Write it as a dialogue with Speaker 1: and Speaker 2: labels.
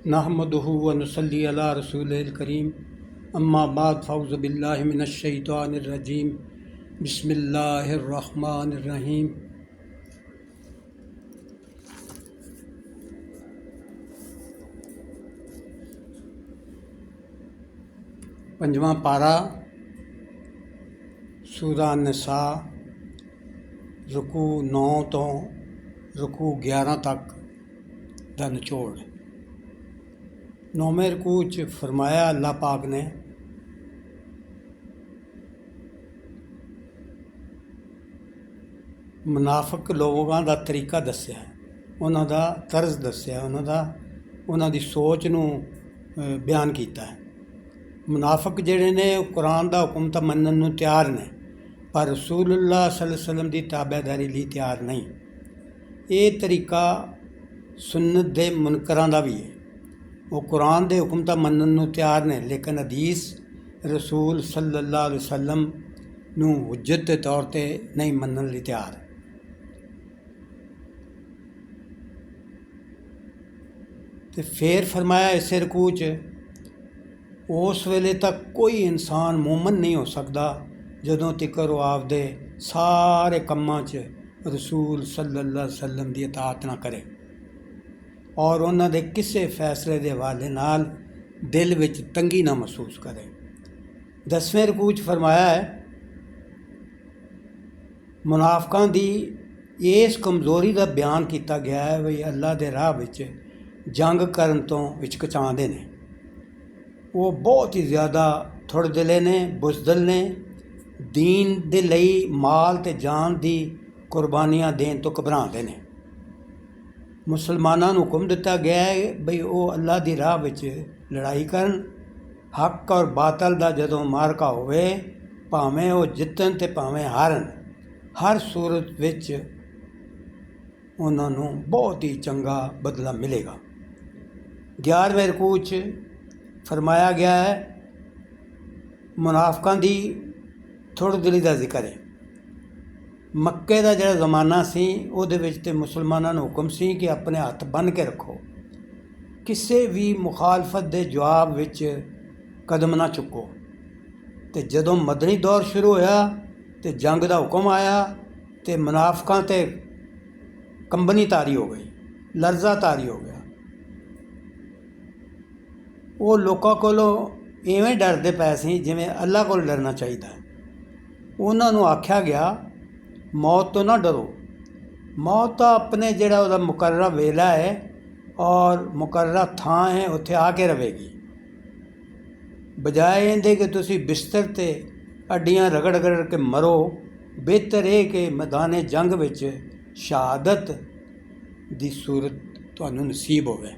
Speaker 1: नहमदुहु व नुसल्ली अला रसूलिल करीम अम्मा बाद फ़ऊज़ु बिल्लाहि मिनश शैतानिर रजीम बिस्मिल्लाहिर रहमानिर रहीम। पंजवां पारा सूरा निसा रुकू 9 तो रुकू 11 तक दा निचोड़। 9वें रुकू च फरमाया अल्लाह पाक ने मुनाफिक लोगों का तरीका दस्या, उन्हां दा तर्ज दस्या, उन्हां दी सोच नूं बयान किया है। मुनाफिक जिहड़े ने कुरान दा हुक्म तां मन्नण नूं तैयार ने पर रसूलुल्लाह सल्लल्लाहु अलैहि वसल्लम दी ताबेदारी लई तैयार नहीं। ये तरीका सुन्नत दे मुनकरां दा भी है। वो कुरान दे हुक्म तां मन्नण नूं तैयार ने लेकिन हदीस रसूल सल्लल्लाहु अलैहि वसल्लम नूं हुज्जत दे तौर ते नहीं मन्नण लई तैयार। ते फिर फरमाया इस रुकू च उस वेले तक कोई इंसान मोमन नहीं हो सकता जदों तिकर वो आपदे सारे कम्मां च रसूल सल्लल्लाहु अलैहि वसल्लम दी इताअत ना करे और उन्हां दे किसी फैसले दे हवाले नाल दिल विच तंगी ना महसूस करे। 10वें रुकू च फरमाया है मुनाफिकां दी इस कमज़ोरी का बयान किया गया है भी अल्लाह दे राह विच जंग करन तो हिचकिचांदे ने, वो बहुत ही ज़्यादा थोड़े दिले ने, बुज़दिल ने, दीन दे लई माल ते जान दी कुर्बानियां देन तो घबराते ने। मुसलमानों नूं हुक्म दिता गया है बई वो अल्लाह दी राह विच लड़ाई करन, हक और बातल दा जदों मारका होवे भावें वो जितन ते भावें हारन, हर सूरत विच उन्हां नूं बहुत ही चंगा बदला मिलेगा। 11वें रुकू च फरमाया गया है मुनाफिकां दी थोड़ी दिली का जिक्र है। मक्के का जिहड़ा ज़माना सी उहदे विच ते मुसलमानों नूं हुक्म सी कि अपने हत्थ बन के रखो, किसी भी मुखालफत दे जवाब विच कदम ना चुको। ते जदों मदनी दौर शुरू होया ते जंग का हुक्म आया ते मुनाफिकां ते कंबनी तारी हो गई, लर्जा तारी हो गया। वो लोगों कोलों इवें डरदे पए सी जिवें अल्लाह कोल डरना चाहिए। उन्हां नूं आख्या गया मौत तो ना डरो, मौत तो अपने जिहड़ा उहदा मुकर्रर वेला है और मुकर्रर थां है उत्थे आके रहेगी। बजाए इहदे कि तुसी बिस्तर ते हड्डियां रगड़ रगड़ के मरो, बेहतर है कि मैदान जंग विच शहादत दी सूरत तुहानूं नसीब होवे।